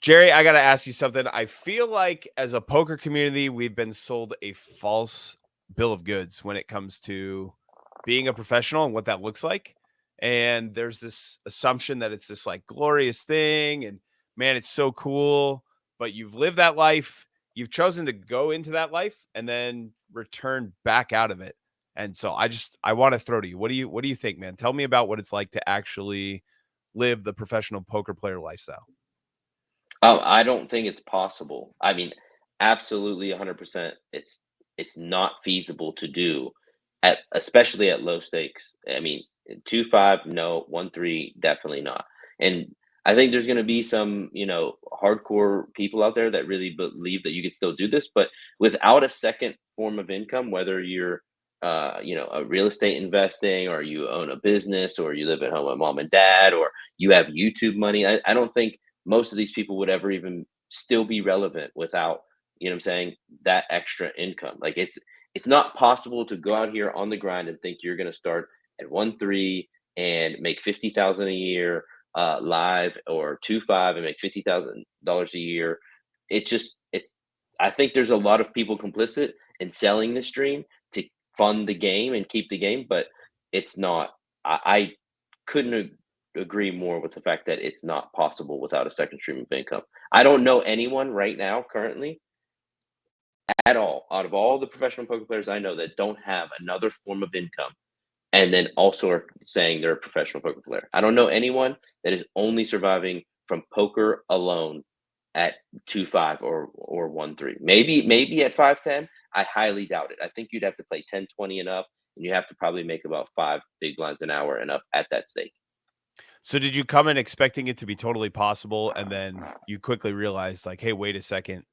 Gerry, I got to ask you something. I feel like as a poker community, we've been sold a false bill of goods when it comes to being a professional and what that looks like. And there's this assumption that it's this like glorious thing and man, it's so cool, but you've lived that life, you've chosen to go into that life and then return back out of it. And so I want to throw to you. What do you think, man? Tell me about what it's like to actually live the professional poker player lifestyle. I don't think it's possible. I mean, absolutely 100%. It's not feasible to do at especially at low stakes. I mean, 2-5, no, 1-3, definitely not. And I think there's going to be some, hardcore people out there that really believe that you could still do this, but without a second form of income, whether you're a real estate investing or you own a business or you live at home with mom and dad or you have YouTube money. I don't think most of these people would ever even still be relevant without, what I'm saying, that extra income. Like it's not possible to go out here on the grind and think you're going to start at 1-3 and make 50,000 a year live, or 2-5 and make $50,000 a year. It's I think there's a lot of people complicit in selling this dream to fund the game and keep the game, but it's not. I couldn't agree more with the fact that it's not possible without a second stream of income. I don't know anyone right now, currently, at all, out of all the professional poker players I know, that don't have another form of income and then also are saying they're a professional poker player. I don't know anyone that is only surviving from poker alone at 2-5 or 1-3. Maybe at 5-10. I highly doubt it. I think you'd have to play 10-20 and up, and you have to probably make about 5 big blinds an hour and up at that stake. So did you come in expecting it to be totally possible and then you quickly realized like, hey, wait a second,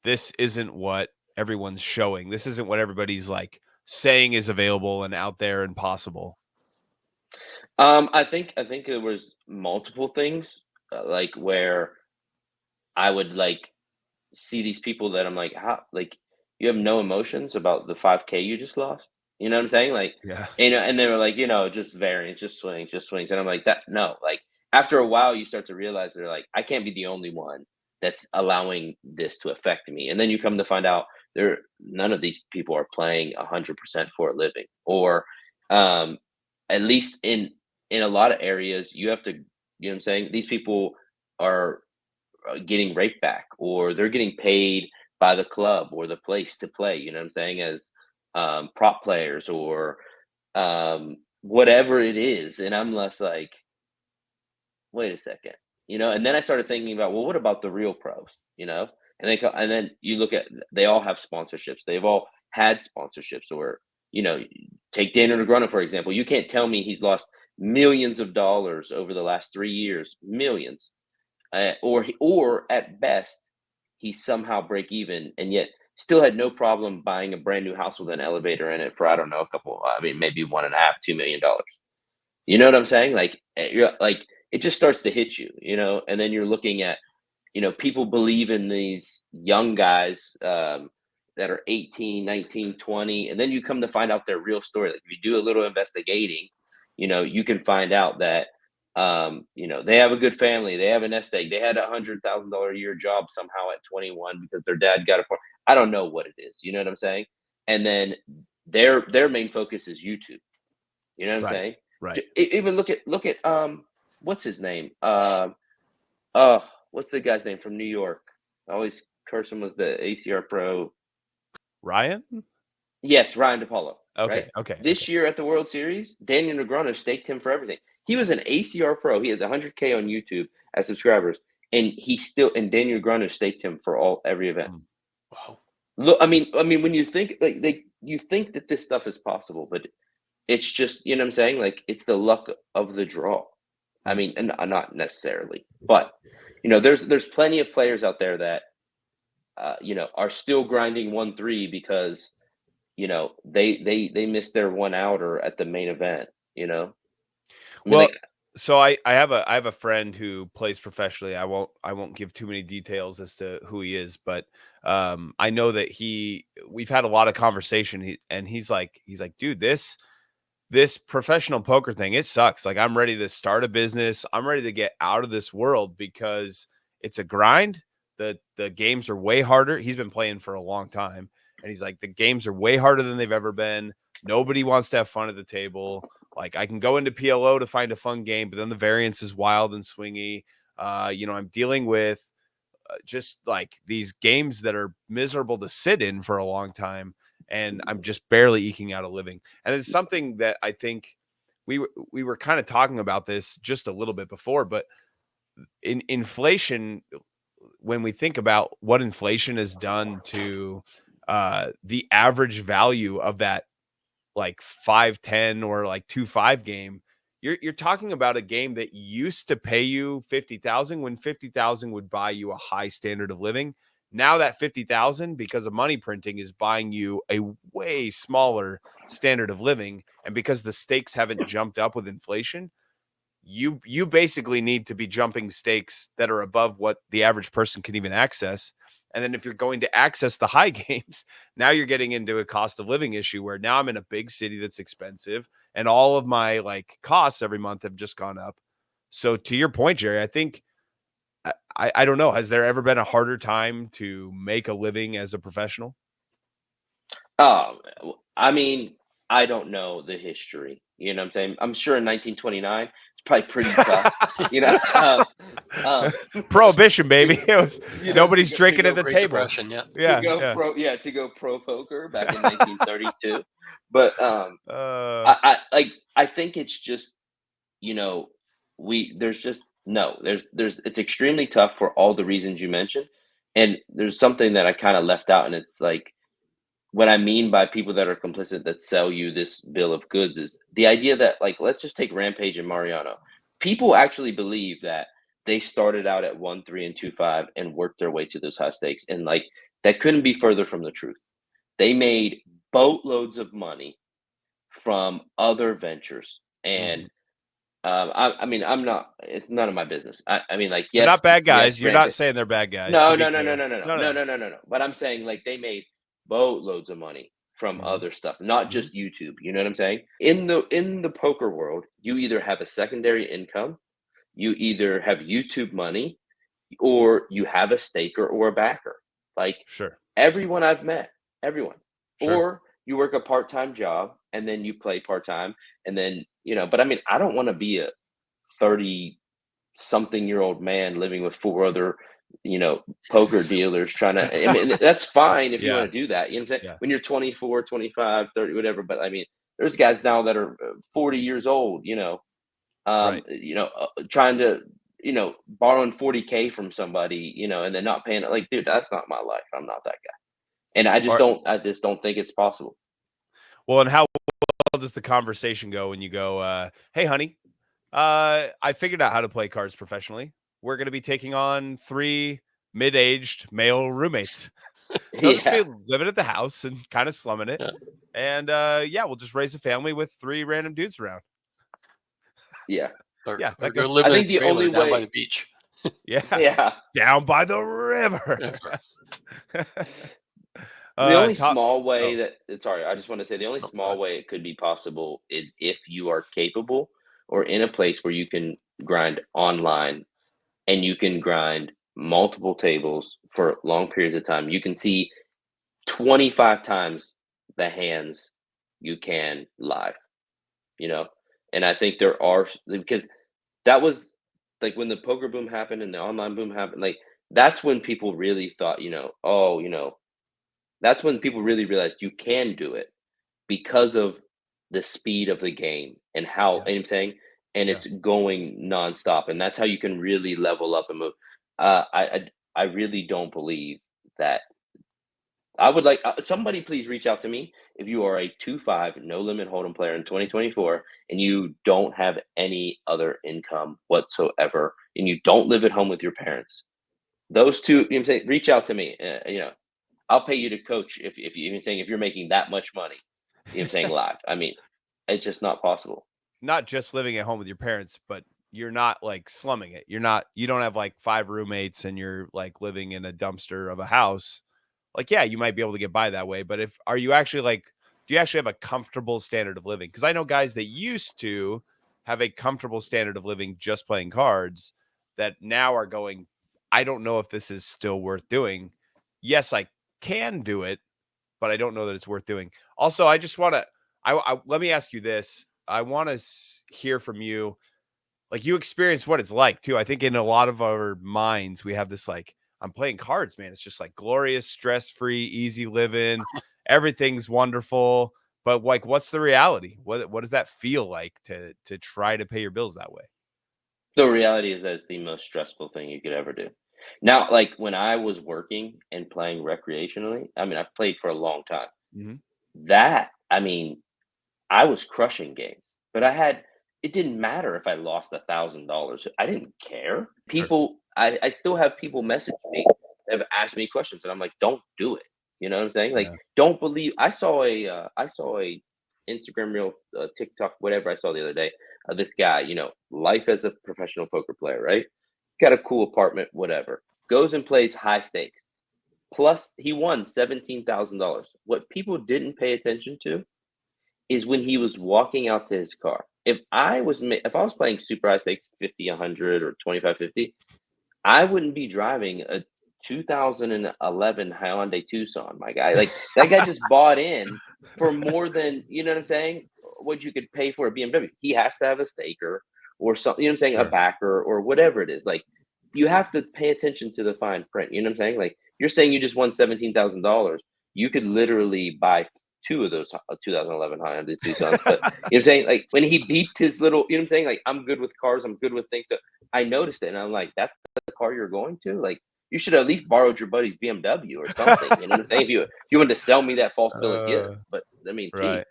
this isn't what everyone's showing. This isn't what everybody's like saying is available and out there and possible. I think there was multiple things, like where I would like see these people that I'm like, how, like, you have no emotions about the 5K you just lost. You know what I'm saying? Like, Yeah. and they were like, just variance, just swings. And I'm like, that no, like after a while you start to realize they're like, I can't be the only one that's allowing this to affect me. And then you come to find out there none of these people are playing 100% for a living. Or um at least in a lot of areas, you have to, what I'm saying? These people are getting rate back, or they're getting paid by the club or the place to play, you know what I'm saying, as prop players or whatever it is. And I'm less like, wait a second, and then I started thinking about, well, what about the real pros, and then you look at, they all have sponsorships, they've all had sponsorships, or take Daniel Negreanu, for example. You can't tell me he's lost millions of dollars over the last 3 years, millions, or at best, he somehow break even, and yet still had no problem buying a brand new house with an elevator in it for, I don't know, a couple. I mean, maybe 1.5, $2 million. You know what I'm saying? Like, you're like, it just starts to hit you, and then you're looking at, people believe in these young guys that are 18, 19, 20, and then you come to find out their real story. Like, if you do a little investigating, you can find out that they have a good family, they have a nest egg, they had $100,000 a year job somehow at 21 because their dad got a farm. I don't know what it is, you know what I'm saying? And then their main focus is YouTube. You know what I'm Right. saying? Right. Even look at what's his name? Uh, what's the guy's name from New York? I always curse him, was the ACR pro. Ryan? Yes, Ryan DePaulo, right? Okay. Okay. Okay. This year at the World Series, Daniel Negreanu staked him for everything. He was an ACR pro. He has 100K on YouTube as subscribers, and Daniel Negreanu staked him for every event. Mm. Wow. Look, I mean, when you think like you think that this stuff is possible, but it's just, you know what I'm saying? Like, it's the luck of the draw. I Mm. mean, and not necessarily, but there's plenty of players out there that are still grinding 1-3 because they missed their one outer at the main event. I mean, Well, like, so I have a friend who plays professionally. I won't give too many details as to who he is, but I know that we've had a lot of conversation, and he's like, dude, this professional poker thing, it sucks. Like, I'm ready to start a business. I'm ready to get out of this world because it's a grind. The games are way harder. He's been playing for a long time, and he's like, the games are way harder than they've ever been. Nobody wants to have fun at the table. Like, I can go into PLO to find a fun game, but then the variance is wild and swingy. I'm dealing with just like these games that are miserable to sit in for a long time, and I'm just barely eking out a living. And it's something that I think we were kind of talking about this just a little bit before, but in inflation, when we think about what inflation has done to the average value of that like 5-10 or like 2-5 game, you're talking about a game that used to pay you 50,000 when 50,000 would buy you a high standard of living. Now that 50,000, because of money printing, is buying you a way smaller standard of living, and because the stakes haven't jumped up with inflation, you basically need to be jumping stakes that are above what the average person can even access. And then if you're going to access the high games, now you're getting into a cost of living issue where now I'm in a big city that's expensive and all of my like costs every month have just gone up. So to your point, Gerry, I think I don't know, has there ever been a harder time to make a living as a professional? I mean, I don't know the history. You know what I'm saying? I'm sure in 1929 it's probably pretty tough. You know, Prohibition, baby. It was to nobody's go, drinking at the Great table. Depression, yeah. Yeah, yeah. to go pro poker back in 1932. But Uh, I think it's just, you know, there's just no, there's it's extremely tough for all the reasons you mentioned. And there's something that I kind of left out, and it's like what I mean by people that are complicit that sell you this bill of goods is the idea that, like, let's just take Rampage and Mariano. People actually believe that they started out at 1-3 and 2-5 and worked their way to those high stakes, and like that couldn't be further from the truth. They made boatloads of money from other ventures, and mhm. I mean, I'm not. It's none of my business. I mean, like, They're not bad yes, guys. You're not Rampage. saying they're bad guys, to No, be no, no, no, clear. no, no, no, No, no, no. no, no, no, no. But I'm saying, like, they made boatloads of money from Mhm, other stuff, not mhm. just YouTube. You know what I'm saying? In the poker world, you either have a secondary income, you either have YouTube money, or you have a staker or a backer. Like, Sure, everyone I've met, everyone. sure. Or you work a part-time job and then you play part-time, and then, but I mean, I don't want to be a 30 something year old man living with four other, poker dealers trying to, I mean, that's fine if you Yeah, want to do that. You know what I'm saying? yeah. When you're 24, 25, 30, whatever. But I mean, there's guys now that are 40 years old, Right. trying to, borrowing 40K from somebody, and then not paying it. Like, dude, that's not my life. I'm not that guy. And Alright. I just don't think it's possible. Well, and how well does the conversation go when you go, "Hey, honey, I figured out how to play cards professionally. We're gonna be taking on 3 mid-aged male roommates. They'll just be Yeah. living at the house and kinda slumming it, Yeah. and, yeah, we'll just raise a family with 3 random dudes around." Yeah. Or Yeah, or that go goes. live I in a think the trailer only down by way, the beach. Yeah, yeah. down by the river. That's right. The only Top small way Oh, that sorry, I just want to say the only Oh, go small way it could be possible is if you are capable or in a place where you can grind online and you can grind multiple tables for long periods of time. You can see 25 times the hands you can live, you know? And I think there are, because that was like when the poker boom happened and the online boom happened, like that's when people really thought, oh, that's when people really realized you can do it because of the speed of the game and how, yeah, I'm saying, and yeah. it's going nonstop, and that's how you can really level up and move. I really don't believe that. I would like somebody please reach out to me if you are a 2-5 no limit hold'em player in 2024 and you don't have any other income whatsoever and you don't live at home with your parents. Those two, I'm saying, reach out to me. I'll pay you to coach if you even saying if you're making that much money. I'm saying live. I mean, it's just not possible. Not just living at home with your parents, but you're not like slumming it. You don't have like 5 roommates and you're like living in a dumpster of a house. Like, yeah, you might be able to get by that way, but if are you actually like do you actually have a comfortable standard of living? Because I know guys that used to have a comfortable standard of living just playing cards that now are going I don't know if this is still worth doing. Yes, I can do it, but I don't know that it's worth doing. Also, I just want to, let me ask you this. I want to hear from you. Like, you experience what it's like too. I think in a lot of our minds, we have this like, I'm playing cards, man. It's just like glorious, stress-free, easy living. Everything's wonderful. But like, what's the reality? What does that feel like to try to pay your bills that way? The reality is that it's the most stressful thing you could ever do. Now, like when I was working and playing recreationally, I mean, I've played for a long time. Mm-hmm. I mean, I was crushing games, but it didn't matter if I lost $1,000. I didn't care. Sure. I still have people message me that have asked me questions, and I'm like, don't do it. You know what I'm saying? Like, Yeah. don't believe. I saw a Instagram reel, TikTok, whatever I saw the other day. This guy, life as a professional poker player, right? Got a cool apartment, whatever. Goes and plays high stakes. Plus, he won $17,000. What people didn't pay attention to is when he was walking out to his car. If I was playing super high stakes 50, 100 or 25, 50, I wouldn't be driving a 2011 Hyundai Tucson, my guy. Like that guy just bought in for more than, you know what I'm saying, what you could pay for a BMW. He has to have a staker or something, you know what I'm saying, a Sure. backer or whatever it is. Like you have to pay attention to the fine print. You know what I'm saying? Like you're saying you just won $17,000. You could literally buy two of those 2011 Hyundai Tucsons. But you know what I'm saying? Like when he beeped his little, you know what I'm saying? Like I'm good with cars. I'm good with things. So I noticed it and I'm like, that's the car you're going to? Like you should have at least borrowed your buddy's BMW or something. You know what I'm saying? If you wanted to sell me that false bill of Uh, goods. But I mean, geez. right.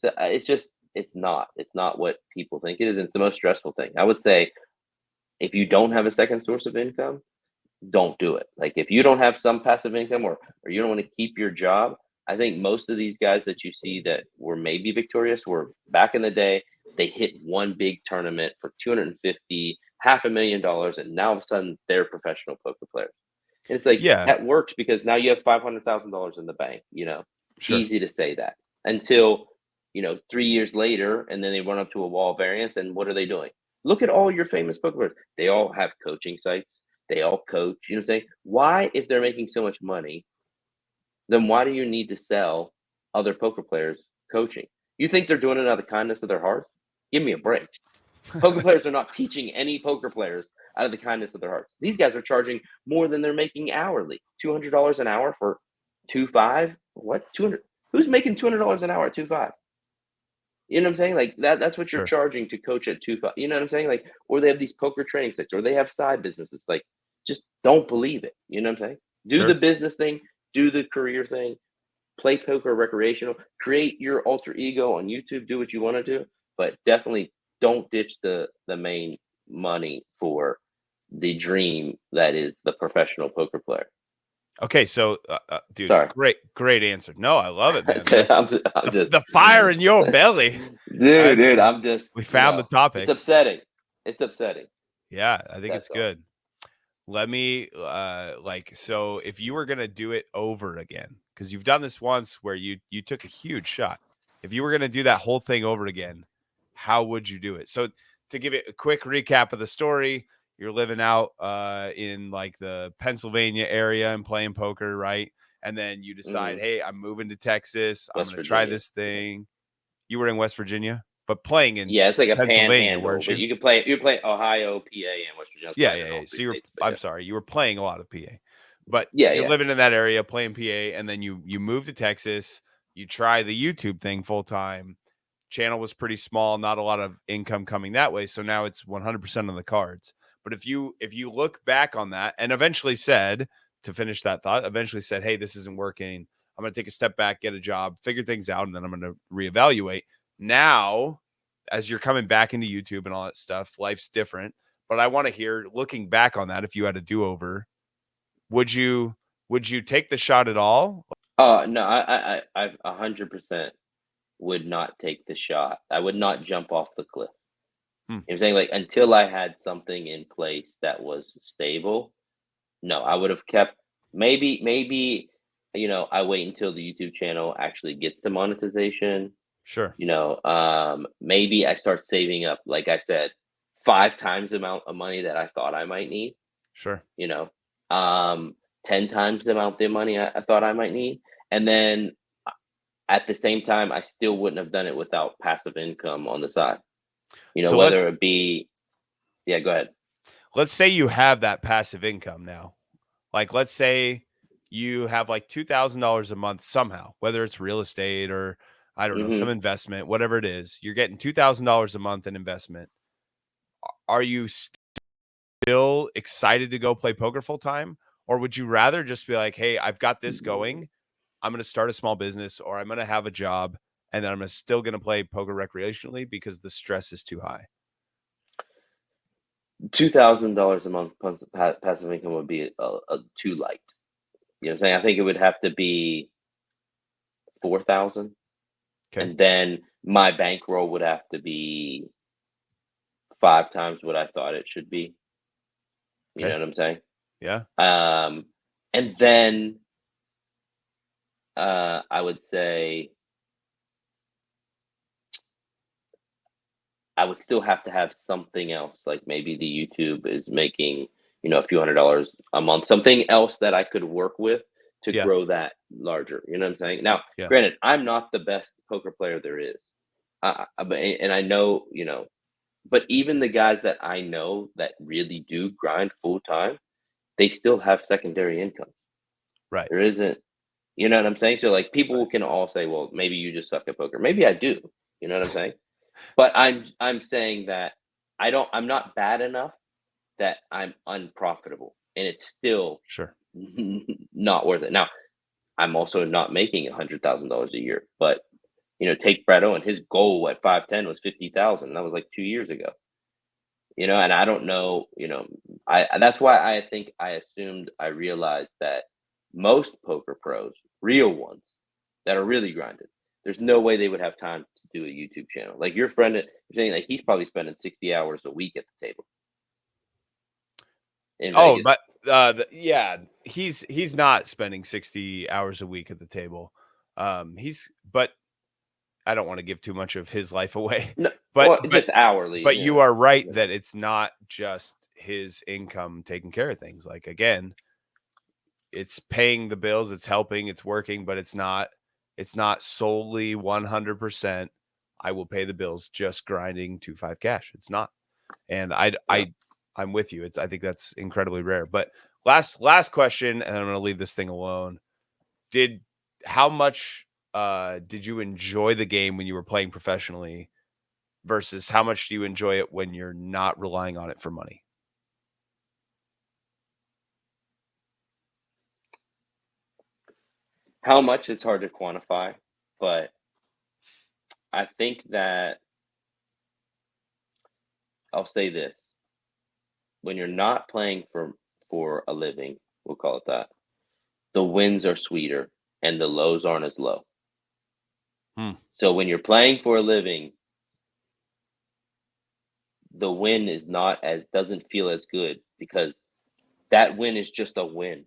So it's not what people think it is. And it's the most stressful thing. I would say if you don't have a second source of income, don't do it. Like if you don't have some passive income or you don't want to keep your job, I think most of these guys that you see that were maybe victorious were back in the day, they hit one big tournament for 250, $500,000, and now all of a sudden they're professional poker players. And it's like Yeah. that works because now you have $500,000 in the bank, Sure. easy to say that until 3 years later, and then they run up to a wall of variance, and what are they doing? Look at all your famous poker players. They all have coaching sites. They all coach. You know what I'm saying? Why, if they're making so much money, then why do you need to sell other poker players coaching? You think they're doing it out of the kindness of their hearts? Give me a break. Poker players are not teaching any poker players out of the kindness of their hearts. These guys are charging more than they're making hourly. $200 an hour for 2.5. What? 200? Who's making $200 an hour at 2.5? You know what I'm saying? Like that's what you're Sure. charging to coach at 2.5. You know what I'm saying? Like, or they have these poker training sites, or they have side businesses. Like, just don't believe it. You know what I'm saying? Do the Sure. business thing, do the career thing, play poker recreational, create your alter ego on YouTube, do what you want to do, but definitely don't ditch the main money for the dream that is the professional poker player. Okay, so, dude, Sorry. great answer. No, I love it, man. I'm just The fire in your belly. dude, I'm just, We found the it's topic. upsetting. It's upsetting. Yeah, I think it's That's all. good. Let me, so if you were gonna do it over again, because you've done this once where you took a huge shot. If you were gonna do that whole thing over again, how would you do it? So to give it a quick recap of the story, you're living out in like the Pennsylvania area and playing poker, right? And then you decide, Mhm. hey, I'm moving to Texas. I'm West gonna try Virginia. this thing. You were in West Virginia, but playing in Yeah, it's like a Pennsylvania, panhandle, weren't but you? you play Ohio, PA, and West Virginia. I was Yeah, playing yeah, in yeah. all So three you're states, but I'm yeah. sorry, you were playing a lot of PA. But Yeah, you're yeah. living in that area playing PA, and then you move to Texas, you try the YouTube thing full time. Channel was pretty small, not a lot of income coming that way. So now it's 100% on the cards. But if you look back on that and eventually said, to finish that thought, eventually said, hey, this isn't working. I'm going to take a step back, get a job, figure things out, and then I'm going to reevaluate. Now, as you're coming back into YouTube and all that stuff, life's different. But I want to hear, looking back on that, if you had a do-over, would you take the shot at all? No, I 100% would not take the shot. I would not jump off the cliff. Hmm, You know what I'm saying? Like until I had something in place that was stable. No, I would have kept maybe I wait until the YouTube channel actually gets to monetization. sure. Maybe I start saving up, like I said, 5 times the amount of money that I thought I might need. Sure. 10 times the amount of money I thought I might need. And then at the same time, I still wouldn't have done it without passive income on the side. So Whether it be, yeah, go ahead. let's say you have that passive income now. Like, let's say you have like $2,000 a month somehow, whether it's real estate or I don't know, some Hmm. investment, whatever it is, you're getting $2,000 a month in investment. Are you still excited to go play poker full time? Or would you rather just be like, hey, I've got this going. I'm going to start a small business or I'm going to have a job and then I'm still going to play poker recreationally because the stress is too high? $2,000 a month passive income would be too light. You know what I'm saying? I think it would have to be 4,000, Okay. and then my bankroll would have to be 5 times what I thought it should be. You know Okay. what I'm saying? Yeah. And then I would say I would still have to have something else, like maybe the YouTube is making, a few $100s a month, something else that I could work with to Yeah. grow that larger. You know what I'm saying? Now, Yeah. granted, I'm not the best poker player there is. And I know, but even the guys that I know that really do grind full time, they still have secondary income. Right. There isn't, you know what I'm saying? So like Right. people can all say, well, maybe you just suck at poker. Maybe I do. You know what I'm saying? But I'm saying that I'm not bad enough that I'm unprofitable, and it's still Sure. not worth it. Now, I'm also not making $100,000 a year, but take Bredo, and his goal at 510 was 50,000. That was like 2 years ago. And I don't know. That's why I think I realized that most poker pros, real ones that are really grinding, there's no way they would have time to do a YouTube channel. Like your friend, you're saying like he's probably spending 60 hours a week at the table in Oh, Vegas. but yeah, he's not spending 60 hours a week at the table. But I don't want to give too much of his life away. No, But well, just hourly. but you are right that it's not just his income taking care of things. Like again, it's paying the bills, it's helping, it's working, but it's not solely 100%. I will pay the bills just grinding 2-5 cash. It's not. And Yeah. I'm with you. I think that's incredibly rare. But last question, and I'm going to leave this thing alone. How much did you enjoy the game when you were playing professionally versus how much do you enjoy it when you're not relying on it for money? How much it's hard to quantify, but I think that I'll say this: when you're not playing for a living, we'll call it that, the wins are sweeter and the lows aren't as low. Hmm. So when you're playing for a living, the win is not as doesn't feel as good because that win is just a win.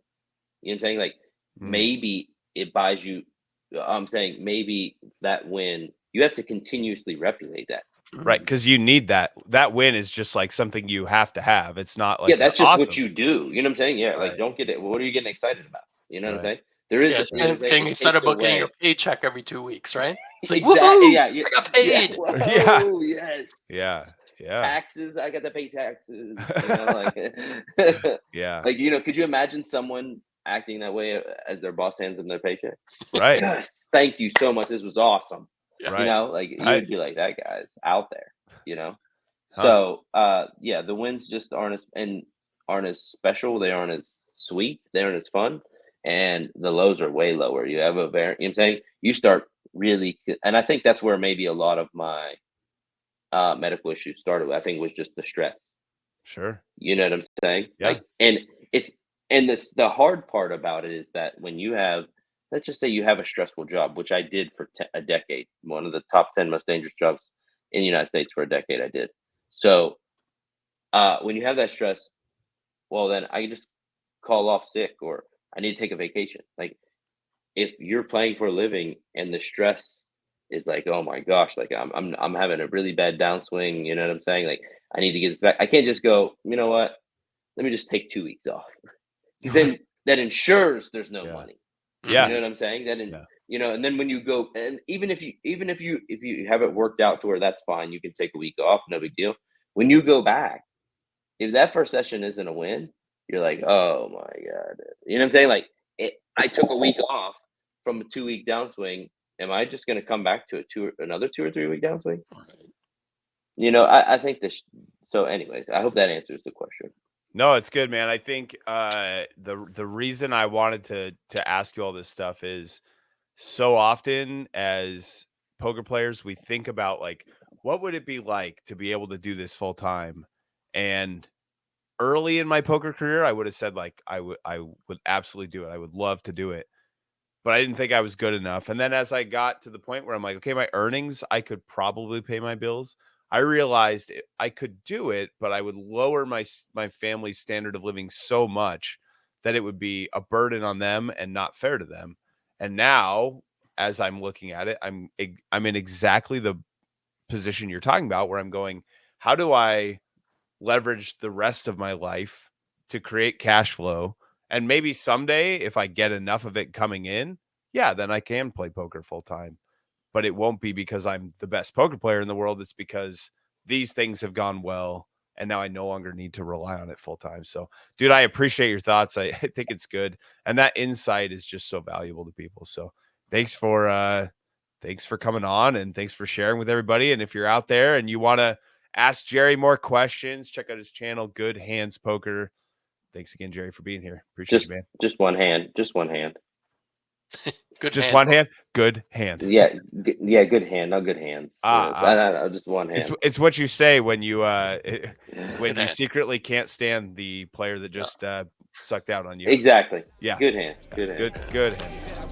You know what I'm saying? Like Mm. maybe it buys you. I'm saying maybe that win you have to continuously replicate that. Right, because you need that. That win is just like something you have to have. It's not Yeah, like that's just what awesome. you do. You know what I'm saying? Yeah, like Right. don't get it. What are you getting excited about? You know what I'm Right. saying? There is, Yeah, you know what I'm saying? getting It excited takes about getting your away. paycheck every 2 weeks, right? It's like, Exactly. woohoo! Yeah. Yeah. I got Yeah. paid. Yeah. Whoa. Yes. Yeah. Yeah. Taxes. I got to pay taxes. Like, Yeah. like could you imagine someone acting that way as their boss hands them their paycheck? Right. Yes, thank you so much. This was awesome. Yeah. Right. Like you Right. would be like, that guy's out there, you know? Huh. So yeah, the wins just aren't as special, they aren't as sweet, they aren't as fun, and the lows are way lower. You have a very you know what I'm saying? You start really and I think that's where maybe a lot of my medical issues started with. I think was just the stress. Sure. You know what I'm saying? Yeah. Like, it's it's the hard part about it is that when you have, let's just say you have a stressful job, which I did for a decade, one of the top 10 most dangerous jobs in the United States for a decade, I did. So, when you have that stress, well, then I can just call off sick or I need to take a vacation. Like, if you're playing for a living and the stress is like, oh my gosh, like I'm having a really bad downswing, you know what I'm saying? Like, I need to get this back. I can't just go, you know what? let me just take 2 weeks off. Because then that ensures there's no money. Yeah. You know what I'm saying? That Yeah. you know, and then when you go, and even if you have it worked out to where that's fine, you can take a week off, no big deal. When you go back, if that first session isn't a win, you're like, oh my God. You know what I'm saying? Like, I took a week off from a 2 week downswing. Am I just going to come back to another 2 or 3 week downswing? You know, I think this. So, anyways, I hope that answers the question. No, it's good, man. I think the reason I wanted to ask you all this stuff is so often as poker players, we think about like, what would it be like to be able to do this full time? And early in my poker career, I would have said like, I would absolutely do it. I would love to do it, but I didn't think I was good enough. And then as I got to the point where I'm like, okay, my earnings, I could probably pay my bills. I realized I could do it, but I would lower my family's standard of living so much that it would be a burden on them and not fair to them. And now, as I'm looking at it, I'm in exactly the position you're talking about, where I'm going, how do I leverage the rest of my life to create cash flow? And maybe someday, if I get enough of it coming in, yeah, then I can play poker full time. But it won't be because I'm the best poker player in the world. It's because these things have gone well, and now I no longer need to rely on it full time. So, dude, I appreciate your thoughts. I think it's good, and that insight is just so valuable to people. So, thanks for coming on, and thanks for sharing with everybody. And if you're out there and you want to ask Gerry more questions, check out his channel, Good Hands Poker. Thanks again, Gerry, for being here. Appreciate you, man. Just one hand. Just one hand. Just one hand. Good hand. Yeah, good hand, not good hands. Just one hand. It's what you say when you when you secretly can't stand the player that just sucked out on you. Exactly. Yeah. Good hand. Good hand.